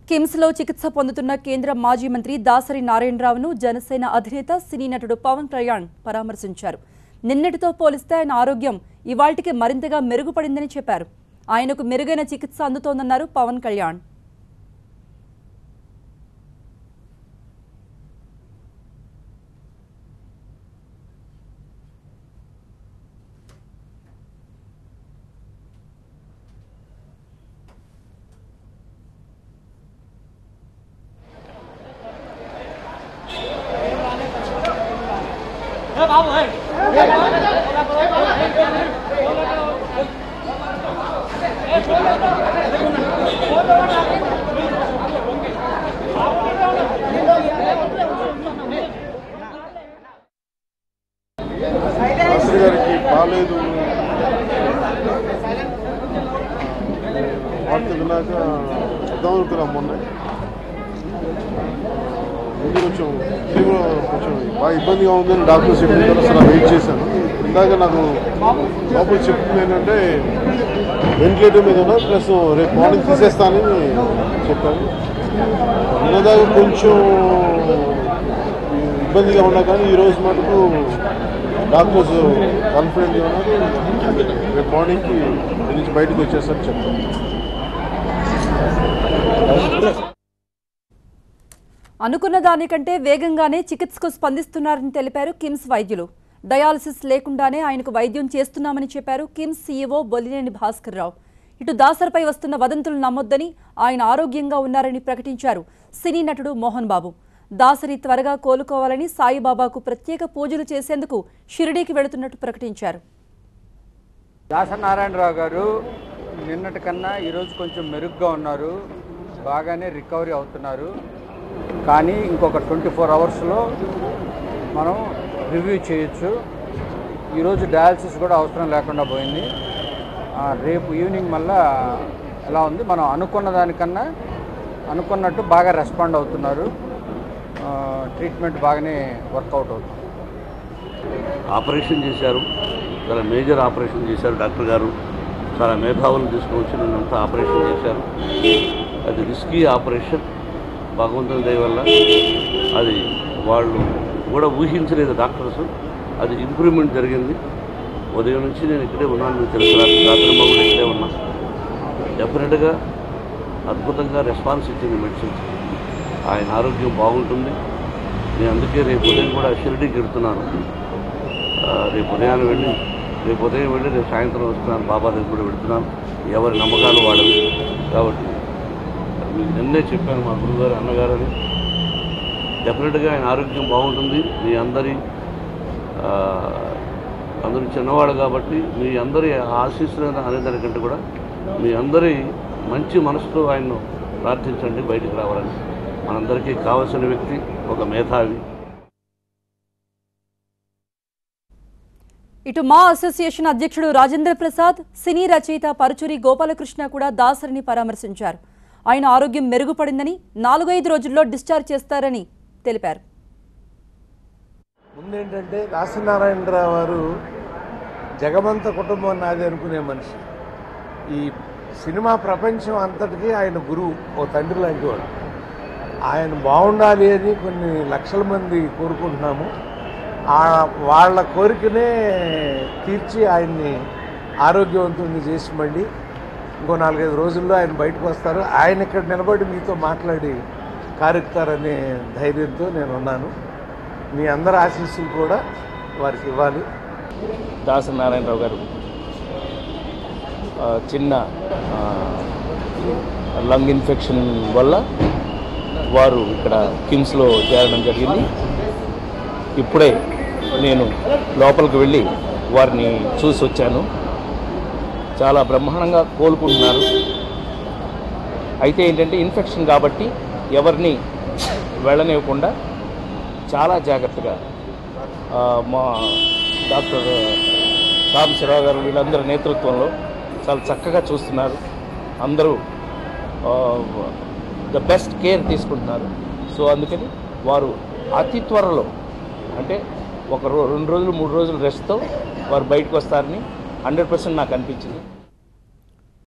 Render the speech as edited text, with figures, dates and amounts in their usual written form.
కిమ్స్లో చికిత్స పొందుతున్న కేంద్ర మాజీ మంత్రి దాసరి నారాయణరావును జనసేన అధినేత సినీ నటుడు పవన్ కళ్యాణ్ పరామర్శించారు. నిన్నటితో పోలిస్తే ఆయన ఆరోగ్యం ఇవాళ్టికి మరింతగా మెరుగుపడిందని చెప్పారు. ఆయనకు మెరుగైన చికిత్స అందుతోందన్నారు పవన్ కళ్యాణ్. బాగాలేదు వార్త విన్నాక వద్దాం అనుకున్నాం. మొన్న ముందు కొంచెం బాగా ఇబ్బందిగా ఉందని డాక్టర్ చెప్పిన తర్వాత అసలు వెయిట్ చేశాను. ఇందాక నాకు లోపల చెప్తుంది ఏంటంటే వెంటిలేటర్ మీద ఉన్నా, ప్లస్ రేపు మార్నింగ్ తీసేస్తానని చెప్పాను. నిన్నదాకా కొంచెం ఇబ్బందిగా ఉన్నా కానీ ఈరోజు మటుకు డాక్టర్స్ కాన్ఫిడెంట్గా ఉన్నారు. రేపు మార్నింగ్కి నుంచి బయటకు వచ్చేసరికి చెప్తాను. అనుకున్న దానికంటే వేగంగానే చికిత్సకు స్పందిస్తున్నారని తెలిపారు కిమ్స్ వైద్యులు. డయాలసిస్ లేకుండానే ఆయనకు వైద్యం చేస్తున్నామని చెప్పారు కిమ్స్ సీఈఓ బొలినేని భాస్కర్ రావు. ఇటు దాసరిపై వస్తున్న వదంతులు నమ్మొద్దని, ఆయన ఆరోగ్యంగా ఉన్నారని ప్రకటించారు సినీ నటుడు మోహన్ బాబు. దాసరి త్వరగా కోలుకోవాలని సాయిబాబాకు ప్రత్యేక పూజలు చేసేందుకు షిరిడీకి వెళుతున్నట్టు ప్రకటించారు. దాసరి నారాయణరావు గారు నిన్నటి కన్నా ఈరోజు కొంచెం మెరుగ్గా ఉన్నారు, బాగానే రికవరీ అవుతున్నారు. కానీ ఇంకొక 24 అవర్స్లో మనం రివ్యూ చేయొచ్చు. ఈరోజు డయాలసిస్ కూడా అవసరం లేకుండా పోయింది. రేపు ఈవినింగ్ మళ్ళా ఎలా ఉంది, మనం అనుకున్న దానికన్నా అనుకున్నట్టు బాగా రెస్పాండ్ అవుతున్నారు. ట్రీట్మెంట్ బాగానే వర్కౌట్ అవుతుంది. ఆపరేషన్ చేశారు, చాలా మేజర్ ఆపరేషన్ చేశారు డాక్టర్ గారు. చాలా మేధావులను తీసుకువచ్చి నిన్నంతా ఆపరేషన్ చేశారు. అది రిస్కీ ఆపరేషన్. భగవంతుని దయ వల్ల అది వాళ్ళు కూడా ఊహించలేదు డాక్టర్స్. అది ఇంప్రూవ్మెంట్ జరిగింది. ఉదయం నుంచి నేను ఇక్కడే ఉన్నాను, మీకు తెలుసు. రాత్రి కూడా ఇక్కడే ఉన్నాను. డెఫినెట్గా అద్భుతంగా రెస్పాన్స్ ఇచ్చింది మెడిసిన్స్. ఆయన ఆరోగ్యం బాగుంటుంది. నేను అందుకే రేపు ఉదయం కూడా షిరిడీకి వెళ్తున్నాను. రేపు ఉదయం వెళ్ళి రేపు సాయంత్రం వస్తున్నాను. బాబా దగ్గర కూడా వెళ్తున్నాను. ఎవరి నమ్మకాలు వాడవి కాబట్టి మీకు నిన్నే చెప్పాను, మా గురుగారు అన్నగారు అని. డెఫినెట్గా ఆయన ఆరోగ్యం బాగుంటుంది. మీ అందరూ చిన్నవాడు కాబట్టి మీ అందరి ఆశీస్సులు అనేదానికంటే కూడా మీ అందరి మంచి మనసుతో ఆయన్ను ప్రార్థించండి, బయటికి రావాలని. మనందరికీ కావలసిన వ్యక్తి ఒక మేధావి. ఇటు మా అసోసియేషన్ అధ్యక్షుడు రాజేంద్ర ప్రసాద్, సినీ రచయిత పరుచూరి గోపాలకృష్ణ కూడా దాసరిని పరామర్శించారు. ఆయన ఆరోగ్యం మెరుగుపడిందని, 4-5 రోజుల్లో డిశ్చార్జ్ చేస్తారని తెలిపారు. ముందేంటంటే దాసనారాయణరావు గారు జగమంత కుటుంబం నాది అనుకునే మనిషి. ఈ సినిమా ప్రపంచం అంతటికీ ఆయన గురువు, ఓ తండ్రి లాంటి వాడు. ఆయన బాగుండాలి అని కొన్ని లక్షల మంది కోరుకుంటున్నాము. వాళ్ళ కోరికనే తీర్చి ఆయన్ని ఆరోగ్యవంతుడిని చేసి మళ్ళీ ఇంకో 4-5 రోజుల్లో ఆయన బయటకు వస్తారు. ఆయన ఇక్కడ నిలబడి మీతో మాట్లాడి కారెక్కుతారనే ధైర్యంతో నేను ఉన్నాను. మీ అందరి ఆశీస్సులు కూడా వారికి ఇవ్వాలి. దాసరి నారాయణరావు గారు చిన్న లంగ్ ఇన్ఫెక్షన్ వల్ల వారు ఇక్కడ కిమ్స్లో చేరడం జరిగింది. ఇప్పుడే నేను లోపలికి వెళ్ళి వారిని చూసి వచ్చాను. చాలా బ్రహ్మాండంగా కోలుకుంటున్నారు. అయితే ఏంటంటే ఇన్ఫెక్షన్ కాబట్టి ఎవరిని వెళ్ళనివ్వకుండా చాలా జాగ్రత్తగా మా డాక్టర్ సాంబశివరావు గారు వీళ్ళందరి నేతృత్వంలో చాలా చక్కగా చూస్తున్నారు. అందరూ ద బెస్ట్ కేర్ తీసుకుంటున్నారు. సో అందుకని వారు అతి త్వరలో, అంటే 1 2 రోజులు 3 రోజులు రెస్ట్తో వారు బయటకు వస్తారని 100% నాకు అనిపించింది.